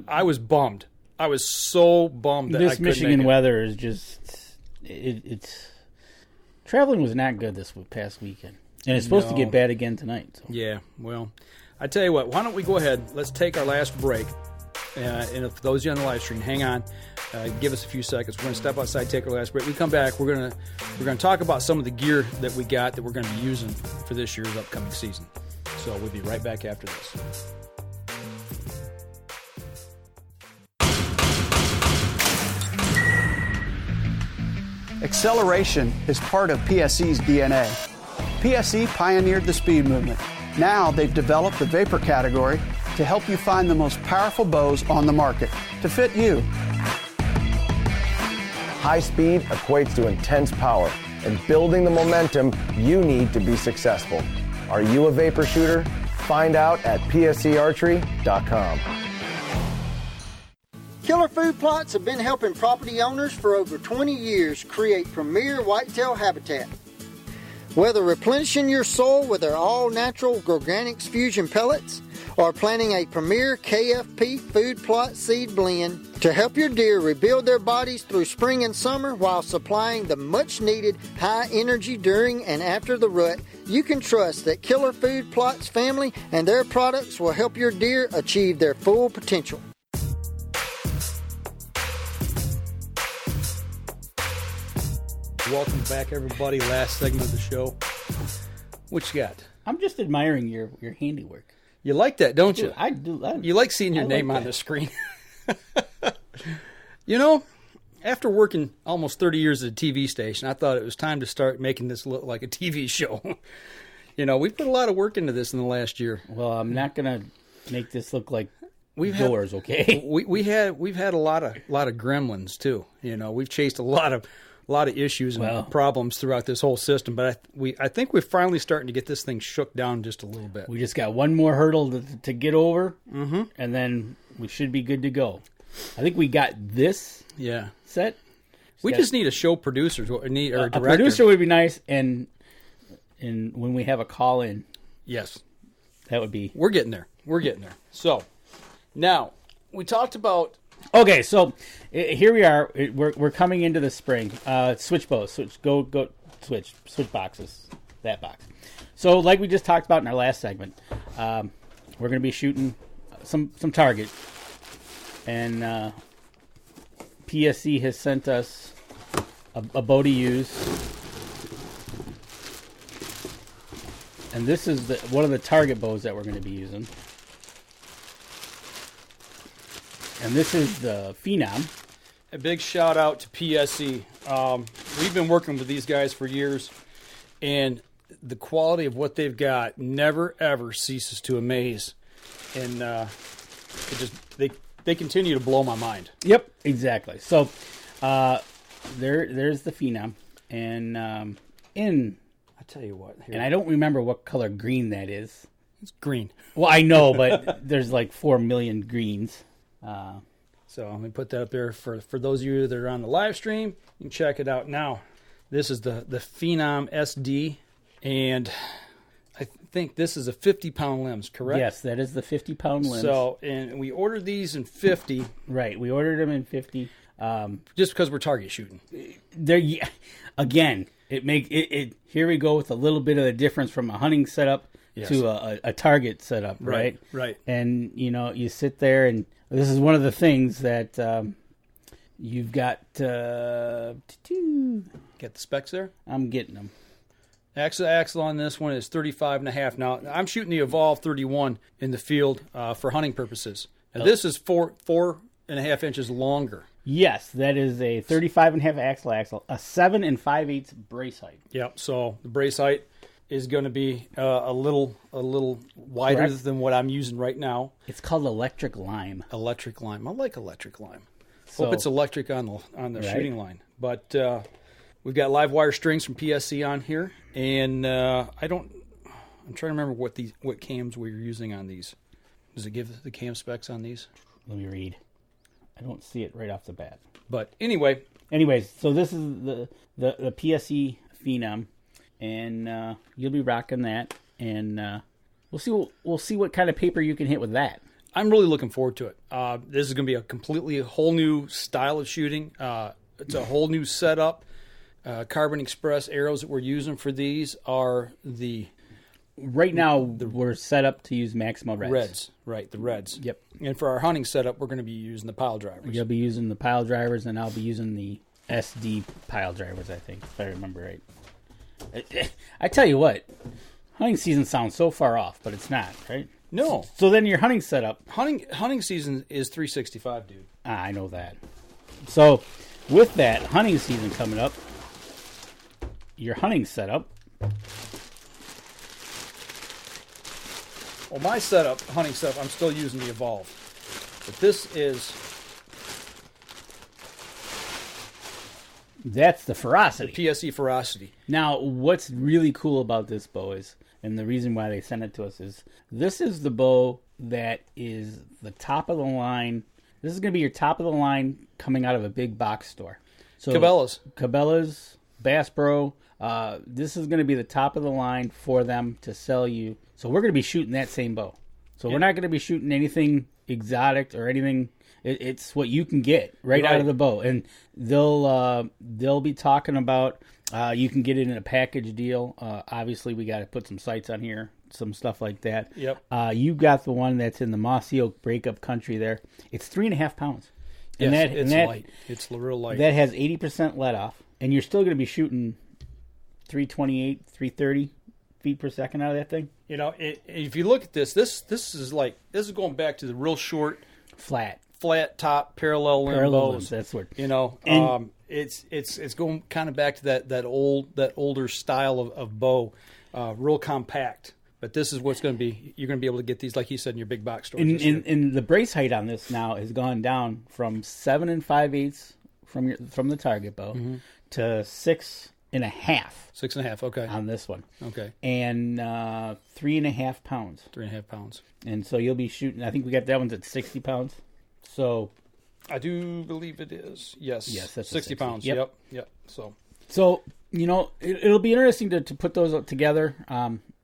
I was bummed. I was so bummed that this Michigan weather is just it's traveling was not good this past weekend, and it's supposed to get bad again tonight. So. Yeah, well, I tell you what. Why don't we go ahead? Let's take our last break. And if those of you on the live stream, hang on, give us a few seconds. We're going to step outside, take our last break. We come back. We're going to talk about some of the gear that we got that we're going to be using for this year's upcoming season. So we'll be right back after this. Acceleration is part of PSE's DNA. PSE pioneered the speed movement. Now they've developed the vapor category to help you find the most powerful bows on the market to fit you. High speed equates to intense power and building the momentum you need to be successful. Are you a vapor shooter? Find out at psearchery.com. Killer Food Plots have been helping property owners for over 20 years create premier whitetail habitat. Whether replenishing your soil with their all-natural Organics Fusion pellets or planting a premier KFP food plot seed blend to help your deer rebuild their bodies through spring and summer while supplying the much-needed high energy during and after the rut, you can trust that Killer Food Plots family and their products will help your deer achieve their full potential. Welcome back, everybody. Last segment of the show. What you got? I'm just admiring your handiwork. You like that, don't you? I do. You like seeing your name on the screen. After working almost 30 years at a TV station, I thought it was time to start making this look like a TV show. We put a lot of work into this in the last year. Well, I'm not going to make this look like yours, okay? We've had a lot of gremlins too. We've chased a lot of issues and problems throughout this whole system, but I think we're finally starting to get this thing shook down just a little bit. We just got one more hurdle to get over, and then we should be good to go. I think we got this set. We just need a show producer or a director. A producer would be nice, and when we have a call in, yes, that would be. We're getting there. So now we talked about. Okay, so here we are. We're coming into the spring. Switch bows. Switch boxes. That box. So, like we just talked about in our last segment, we're going to be shooting some target, and PSE has sent us a bow to use, and this is one of the target bows that we're going to be using. And this is the Phenom. A big shout out to PSE. We've been working with these guys for years, and the quality of what they've got never ever ceases to amaze. And they continue to blow my mind. Yep, exactly. So there's the Phenom, and I tell you what, and I don't remember what color green that is. It's green. Well, I know, but there's like 4 million greens. So let me put that up there for those of you that are on the live stream. You can check it out now. This is the Phenom SD, and I think this is a 50-pound limbs, correct? Yes, that is the 50-pound limbs. So, and we ordered these in 50. Right, we ordered them in 50. Just because we're target shooting. Again, here we go with a little bit of the difference from a hunting setup to a target setup, right? Right. And, you sit there, and this is one of the things that you've got. Get the specs there? I'm getting them. Axle on this one is 35.5. Now, I'm shooting the Evolve 31 in the field for hunting purposes. Now, this is 4.5 inches longer. Yes, that is a 35.5 axle, a 7 5/8 brace height. Yep. So the brace height is going to be a little wider than what I'm using right now. It's called electric lime. Electric lime. I like electric lime. Hope it's electric on the shooting line. But we've got live wire strings from PSC on here, and I'm trying to remember what cams we were using on these. Does it give the cam specs on these? Let me read. I don't see it right off the bat. But anyways, so this is the PSE Phenom, and you'll be rocking that, and we'll see what kind of paper you can hit with that. I'm really looking forward to it. This is going to be a whole new style of shooting. It's a whole new setup. Carbon Express arrows that we're using for these are the... Right now, we're set up to use Maxima Reds. Reds, right, the Reds. Yep. And for our hunting setup, we're going to be using the pile drivers. You'll be using the pile drivers, and I'll be using the SD pile drivers, I think, if I remember right. I tell you what, hunting season sounds so far off, but it's not, right? No. So then your hunting setup... Hunting season is 365, dude. I know that. So with that hunting season coming up, your hunting setup... Well, my hunting setup, I'm still using the Evolve. But this is... That's the Ferocity. The PSE Ferocity. Now, what's really cool about this bow is, and the reason why they sent it to us is, this is the bow that is the top of the line. This is going to be your top of the line coming out of a big box store. So Cabela's, Bass Pro. This is going to be the top of the line for them to sell you. So we're going to be shooting that same bow. So we're not going to be shooting anything exotic or anything. It's what you can get right out of the bow, and they'll be talking about you can get it in a package deal. Obviously, we got to put some sights on here, some stuff like that. Yep. You got the one that's in the Mossy Oak breakup country there. It's 3.5 pounds. And yes, it's light. It's real light. That has 80% let off, and you're still going to be shooting 328, 330 feet per second out of that thing. If you look at this is going back to the real short, flat top parallel limb bows. That's what it's going kind of back to that older style of bow, real compact. But this is what's going to be. You're going to be able to get these, like you said, in your big box stores. And the brace height on this now has gone down from 7 5/8 from the target bow to 6.5. 6.5, okay. On this one. Okay. And 3.5 pounds. 3.5 pounds. And so you'll be shooting, I think we got that one's at 60 pounds. So. I do believe it is. Yes. Yes, that's 60 pounds. Yep. So it'll be interesting to put those together,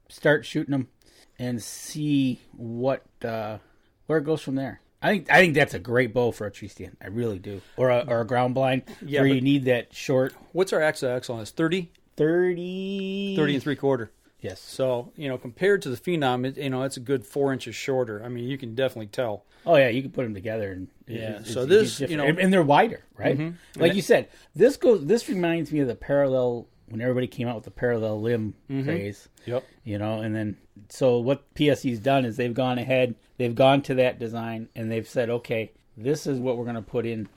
start shooting them, and see where it goes from there. I think that's a great bow for a tree stand. I really do. Or a ground blind where you need that short. What's our axle on this? 30? 30 and 3/4. Yes. So, compared to the Phenom, it's a good 4 inches shorter. I mean, you can definitely tell. Oh, yeah, you can put them together. And so this, and they're wider, right? Mm-hmm. Like you said, this reminds me of the parallel, when everybody came out with the parallel limb craze. Yep. And then, so what PSE's done is they've gone ahead, they've gone to that design, and they've said, okay, this is what we're going to put in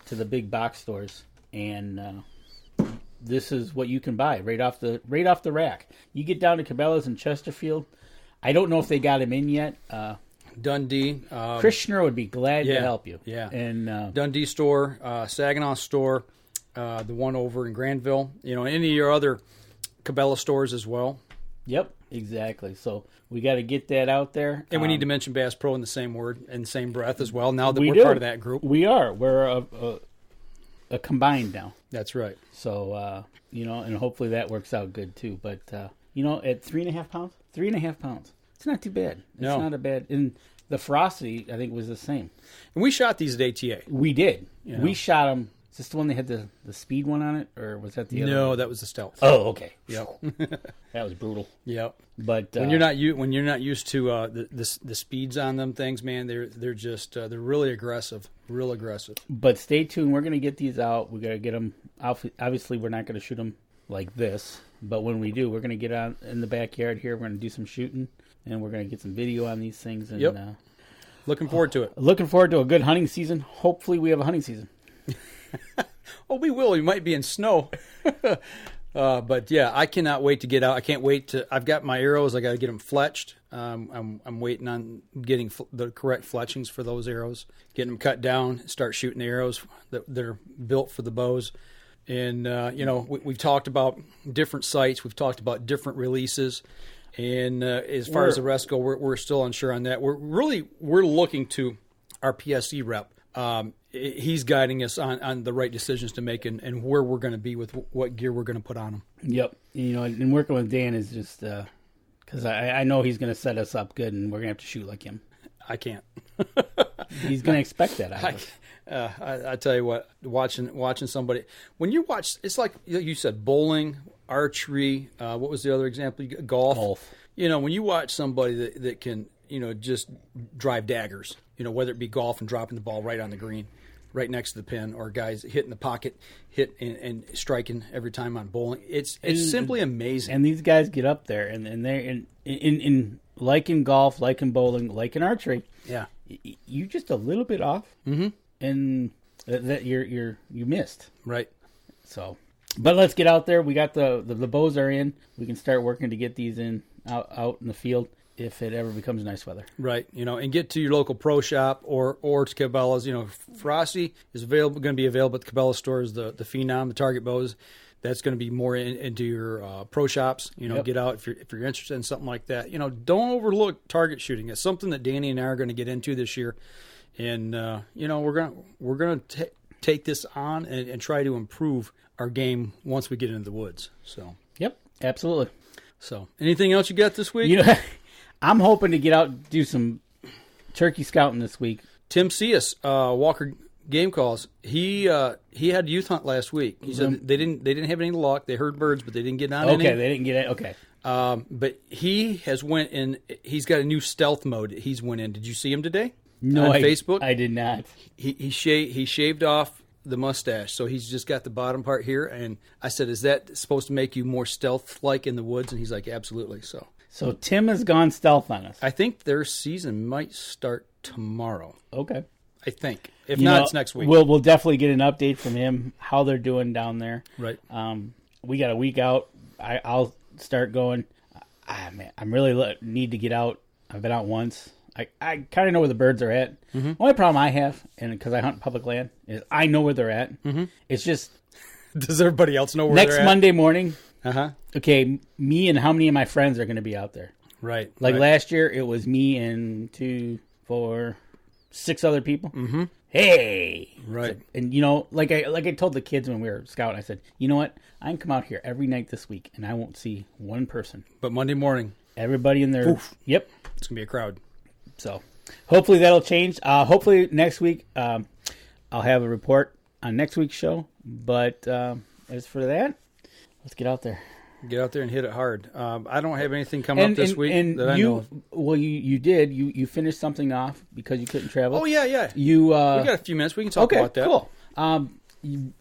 to the big box stores, and this is what you can buy right off the rack. You get down to Cabela's and Chesterfield. I don't know if they got them in yet. Dundee. Krishner would be glad to help you. Yeah. And Dundee store, Saginaw store, the one over in Granville. Any of your other Cabela stores as well. Yep, exactly. So we got to get that out there. And we need to mention Bass Pro in the same word, in the same breath as well, now that we're part of that group. We are. We're a combined now. That's right. So, and hopefully that works out good too. But, at 3.5 pounds, 3.5 pounds. It's not too bad. It's No. not a bad. And the ferocity, I think, was the same. And we shot these at ATA. We did. You know. We shot them. Is this the one that had the speed one on it, or was that the other? No, one? that was the stealth. Oh, okay. Yep. That was brutal. Yep. But when you're not used to the speeds on them things, man, they're just they're really aggressive, real aggressive. But stay tuned. We're gonna get these out. We gotta get them. Obviously, we're not gonna shoot them like this. But when we do, we're gonna get out in the backyard here. We're gonna do some shooting, and we're gonna get some video on these things. And, yep. Looking forward to it. Looking forward to a good hunting season. Hopefully, we have a hunting season. Oh, we will. We might be in snow. But yeah, I cannot wait to get out. I can't wait to. I've got my arrows. I got to get them fletched. I'm waiting on getting the correct fletchings for those arrows. Getting them cut down. Start shooting the arrows that are built for the bows. And we've talked about different sites. We've talked about different releases. And as far as the rest go, we're still unsure on that. We're looking to our PSE rep. He's guiding us on the right decisions to make and where we're going to be with what gear we're going to put on them. Yep. And working with Dan is just because I know he's going to set us up good, and we're going to have to shoot like him. I can't. He's going to expect that out of us. I tell you what, watching somebody when you watch, it's like you said, bowling, archery. What was the other example? Golf. When you watch somebody that can just drive daggers. Whether it be golf and dropping the ball right on the green, right next to the pin, or guys hitting the pocket, and striking every time on bowling. It's simply amazing. And these guys get up there, and they're in like in golf, like in bowling, like in archery. Yeah, you just a little bit off, and that you missed. Right. So, but let's get out there. We got the bows are in. We can start working to get these out in the field. If it ever becomes nice weather. Right, and get to your local pro shop or to Cabela's. Frosty is going to be available at the Cabela stores, the Phenom, the Target bows. That's going to be more into your pro shops. Get out if you're interested in something like that. Don't overlook target shooting. It's something that Danny and I are going to get into this year. And, we're going to take this on and try to improve our game once we get into the woods. So. Yep, absolutely. So, anything else you got this week? I'm hoping to get out and do some turkey scouting this week. Tim Cius, Walker Game Calls. He had youth hunt last week. He said they didn't have any luck. They heard birds, but they didn't get on any. Okay, they didn't get it. Okay. But he has went in. He's got a new stealth mode that he's went in. Did you see him today? No, on Facebook. I did not. He shaved off the mustache, so he's just got the bottom part here. And I said, "Is that supposed to make you more stealth-like in the woods?" And he's like, "Absolutely." So Tim has gone stealth on us. I think their season might start tomorrow. Okay. I think. If not, it's next week. We'll definitely get an update from him, how they're doing down there. Right. We got a week out. I'll start going. Man, I really need to get out. I've been out once. I kind of know where the birds are at. Mm-hmm. Only problem I have, and because I hunt public land, is I know where they're at. Mm-hmm. It's just... Does everybody else know where they're at? Next Monday morning... Uh-huh. Okay, me and how many of my friends are going to be out there? Right. Like last year, it was me and 2, 4, 6 other people. Mm-hmm. Hey! Right. So, and, like I told the kids when we were scouting, I said, you know what? I can come out here every night this week, and I won't see one person. But Monday morning. Everybody in there. Oof. Yep. It's going to be a crowd. So, hopefully that'll change. Hopefully next week, I'll have a report on next week's show. But as for that... Let's get out there. Get out there and hit it hard. I don't have anything coming up this week that I know of. Well, you did. You finished something off because you couldn't travel. Oh, yeah. We got a few minutes. We can talk about that. Okay, cool. You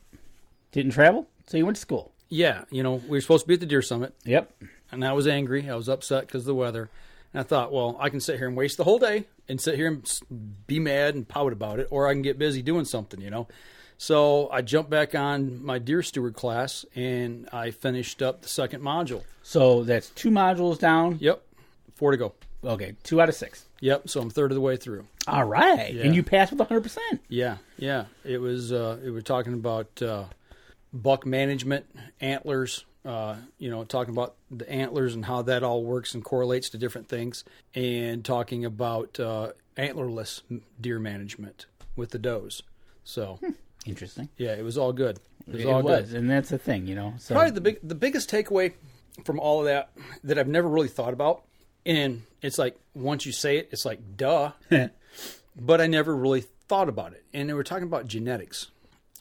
didn't travel, so you went to school. Yeah. We were supposed to be at the Deer Summit. Yep. And I was angry. I was upset because of the weather. And I thought, well, I can sit here and waste the whole day and sit here and be mad and pout about it, or I can get busy doing something, So I jumped back on my deer steward class, and I finished up the second module. So that's 2 modules down? Yep. 4 to go. Okay, 2 out of 6. Yep, so I'm third of the way through. All right. Yeah. And you passed with 100%. Yeah. It was, we're talking about buck management, antlers, talking about the antlers and how that all works and correlates to different things, and talking about antlerless deer management with the does. So... Interesting. Yeah, it was all good. It was, and that's the thing, So probably the biggest takeaway from all of that I've never really thought about. And it's like, once you say it, it's like, duh. But I never really thought about it. And they were talking about genetics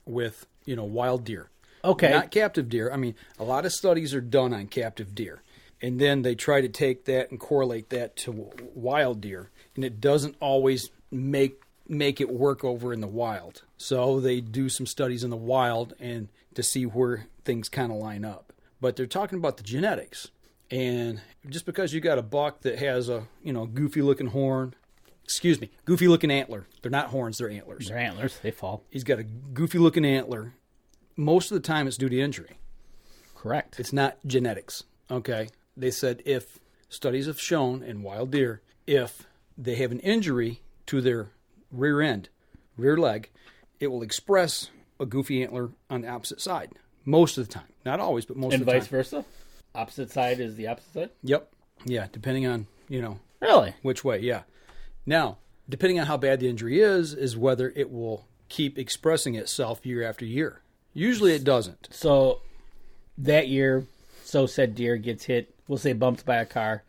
with, wild deer. Okay. Not captive deer. I mean, a lot of studies are done on captive deer. And then they try to take that and correlate that to wild deer. And it doesn't always make it work over in the wild. So they do some studies in the wild and to see where things kind of line up. But they're talking about the genetics. And just because you got a buck that has a, goofy looking goofy looking antler. They're not horns, they're antlers. They're antlers, they fall. He's got a goofy looking antler. Most of the time it's due to injury. Correct. It's not genetics. Okay. They said if studies have shown in wild deer, if they have an injury to their rear leg, it will express a goofy antler on the opposite side. Most of the time. Not always, but most of the time. And vice versa? Opposite side is the opposite side? Yep. Yeah, depending on, Really? Which way, yeah. Now, depending on how bad the injury is whether it will keep expressing itself year after year. Usually it doesn't. So that year, said deer gets hit, we'll say bumped by a car,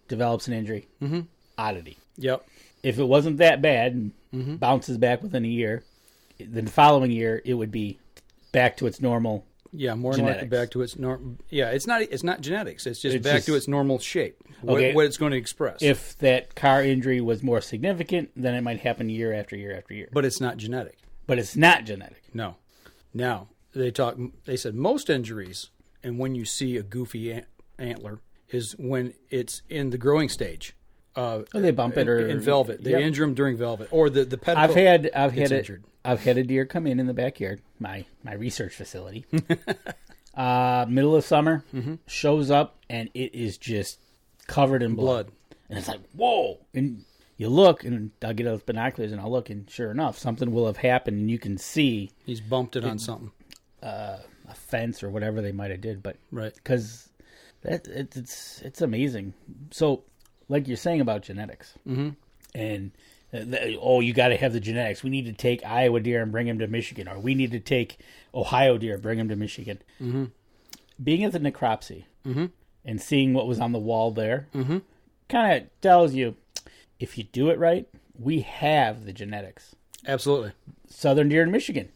develops an injury. Mm-hmm. Oddity. Yep. If it wasn't that bad and bounces back within a year, then the following year it would be back to its normal. Yeah, more than likely back to its normal. Yeah, it's not genetics. It's just back to its normal shape. What it's going to express. If that car injury was more significant, then it might happen year after year after year. But it's not genetic. No. Now they said most injuries, and when you see a goofy antler, is when it's in the growing stage. They bump it or in velvet. They injure them during velvet, or the pedicle. I've had a deer come in the backyard, my research facility. Middle of summer, shows up and it is just covered in blood. And it's like, whoa! And you look, and I'll get out binoculars and I'll look, and sure enough, something will have happened, and you can see he's bumped it on something, a fence or whatever they might have did. But right, because it's amazing. So, like you're saying about genetics, and you got to have the genetics. We need to take Iowa deer and bring them to Michigan, or we need to take Ohio deer and bring them to Michigan. Mm-hmm. Being at the necropsy and seeing what was on the wall there kind of tells you, if you do it right, we have the genetics. Absolutely. Southern deer in Michigan,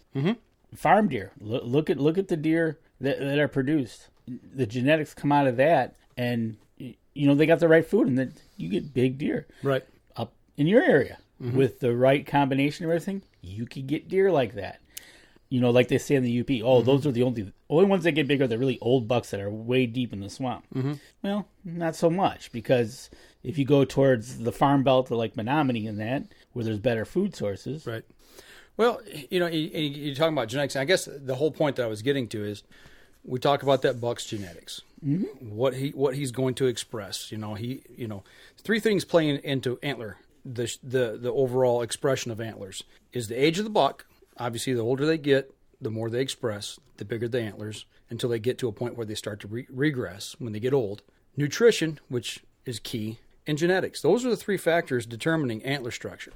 farm deer. Look at the deer that are produced. The genetics come out of that, and they got the right food, and then you get big deer. Right. Up in your area with the right combination of everything, you could get deer like that. Like they say in the UP, those are the only ones that get big are the really old bucks that are way deep in the swamp. Well, not so much, because if you go towards the farm belt like Menominee and that, where there's better food sources. Right. Well, you're talking about genetics. I guess the whole point that I was getting to is we talk about that buck's genetics, what he's going to express. Three things playing into antler, the overall expression of antlers is the age of the buck. Obviously, the older they get, the more they express, the bigger the antlers, until they get to a point where they start to regress when they get old. Nutrition, which is key, and genetics. Those are the three factors determining antler structure.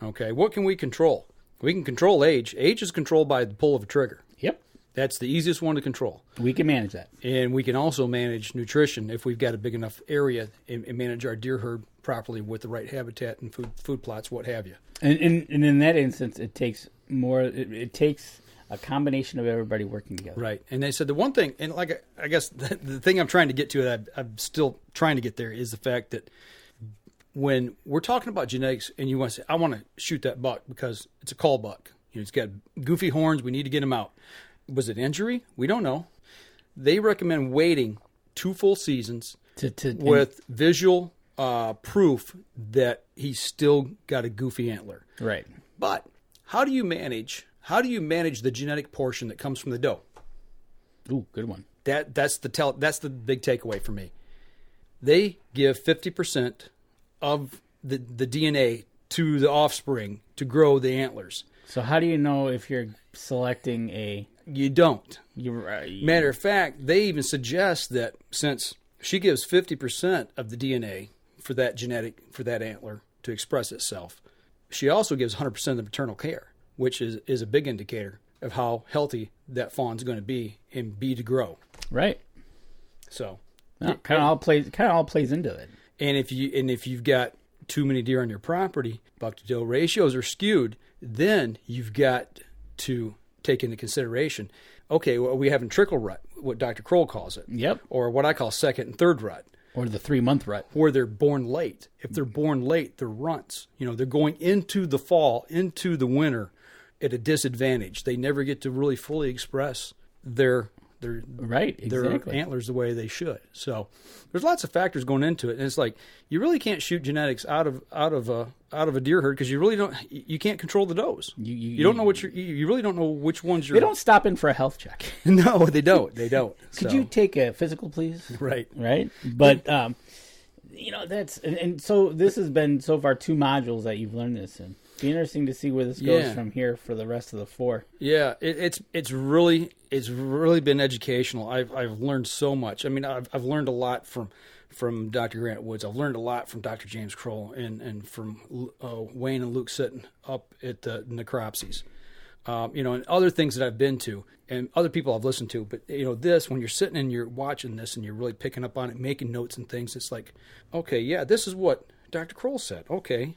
Okay, what can we control? We can control age. Age is controlled by the pull of a trigger. Yep. That's the easiest one to control. We can manage that. And we can also manage nutrition if we've got a big enough area and manage our deer herd properly with the right habitat and food plots, what have you. And in that instance, it takes more. It takes a combination of everybody working together. Right. And they said the one thing, and like I guess the thing I'm trying to get to, that I'm still trying to get there, is the fact that when we're talking about genetics and you want to say, I want to shoot that buck because it's a call buck. It's got goofy horns. We need to get him out. Was it injury? We don't know. They recommend waiting 2 full seasons with visual proof that he's still got a goofy antler. Right. But how do you manage the genetic portion that comes from the doe? Ooh, good one. That's the big takeaway for me. They give 50% of the DNA to the offspring to grow the antlers. So how do you know if you're selecting a... You don't. You're right. Matter of fact, they even suggest that since she gives 50% of the DNA for that antler to express itself, she also gives 100% of the maternal care, which is a big indicator of how healthy that fawn's going to be and be to grow. Right. So No, kind of all plays into it. And if you've got too many deer on your property, buck to doe ratios are skewed, then you've got to take into consideration, okay, well, we have a trickle rut, what Dr. Kroll calls it. Yep. Or what I call second and third rut. Or the 3-month rut. Or they're born late. If they're born late, they're runts. They're going into the fall, into the winter at a disadvantage. They never get to really fully express their antlers the way they should. So there's lots of factors going into it, and it's like you really can't shoot genetics out of a deer herd because you can't control the does. You don't know you really don't know which ones you're. They don't stop in for a health check. No, they don't. Could you take a physical, please? Right. But that's and so this has been so far 2 modules that you've learned this in. It'd be interesting to see where this goes from here for the rest of the 4. Yeah, it's really been educational. I've learned so much. I mean, I've learned a lot from Dr. Grant Woods. I've learned a lot from Dr. James Kroll and from Wayne and Luke Sitton up at the Necropsies. And other things that I've been to and other people I've listened to. But, this, when you're sitting and you're watching this and you're really picking up on it, making notes and things, it's like, okay, yeah, this is what Dr. Kroll said. Okay,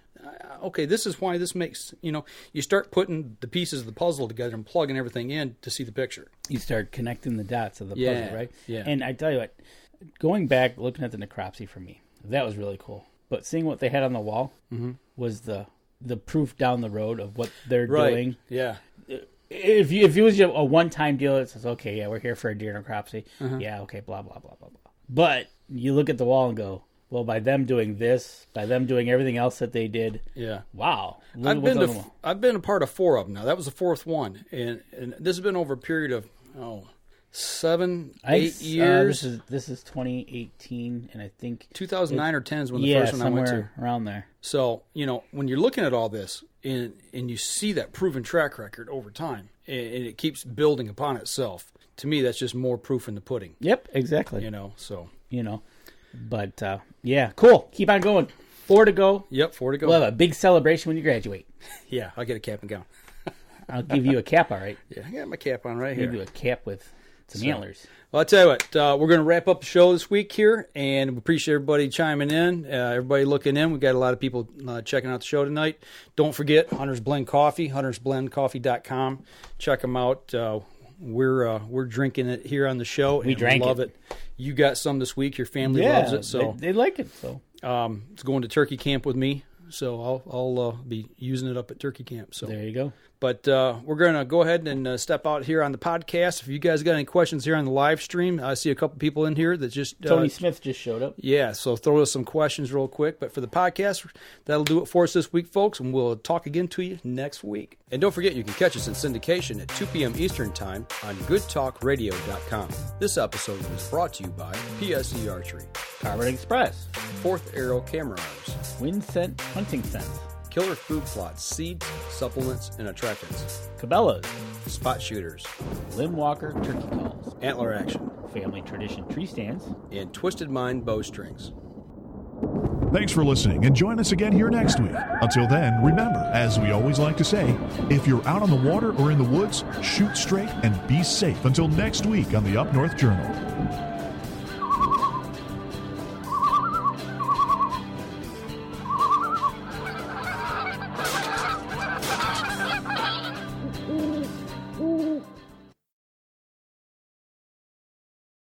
this is why this makes, you start putting the pieces of the puzzle together and plugging everything in to see the picture. You start connecting the dots of the puzzle, right? Yeah. And I tell you what, going back, looking at the necropsy for me, that was really cool. But seeing what they had on the wall was the proof down the road of what they're doing. Yeah. If it was a one-time deal, it says, okay, yeah, we're here for a deer necropsy. Yeah, okay, blah, blah, blah, blah, blah. But you look at the wall and go, well, by them doing this, by them doing everything else that they did, wow. I've been a part of 4 of them now. That was the 4th one, and this has been over a period of 7, 8 years. This is 2018, and I think 2009 or 10 is when the first one I went to. Somewhere around there. So when you're looking at all this and you see that proven track record over time, and it keeps building upon itself, to me that's just more proof in the pudding. Yep, exactly. But cool. Keep on going. 4 to go. Yep, 4 to go. We'll have a big celebration when you graduate. Yeah, I'll get a cap and gown. I'll give you a cap, all right? Yeah, I got my cap on right I'll here. give you a cap with some antlers. Well, I'll tell you what, we're going to wrap up the show this week here, and we appreciate everybody chiming in, everybody looking in. We've got a lot of people checking out the show tonight. Don't forget Hunter's Blend Coffee, huntersblendcoffee.com. Check them out. We're drinking it here on the show. We love it. You got some this week. Your family loves it. So they like it. So it's going to turkey camp with me. So I'll be using it up at turkey camp. So there you go. But we're going to go ahead and step out here on the podcast. If you guys got any questions here on the live stream, I see a couple people in here that just... Tony Smith just showed up. Yeah, so throw us some questions real quick. But for the podcast, that'll do it for us this week, folks, and we'll talk again to you next week. And don't forget, you can catch us in syndication at 2 p.m. Eastern Time on goodtalkradio.com. This episode was brought to you by PSE Archery, Powered Express, 4th Arrow Camera Arms, Winscent Hunting Scent, Killer Food Plots, Seeds, Supplements, and Attractants, Cabela's, Spot Shooters, Limb Walker Turkey Calls, Antler Action, Family Tradition Tree Stands, and Twisted Mind Bowstrings. Thanks for listening, and join us again here next week. Until then, remember, as we always like to say, if you're out on the water or in the woods, shoot straight and be safe until next week on the Up North Journal.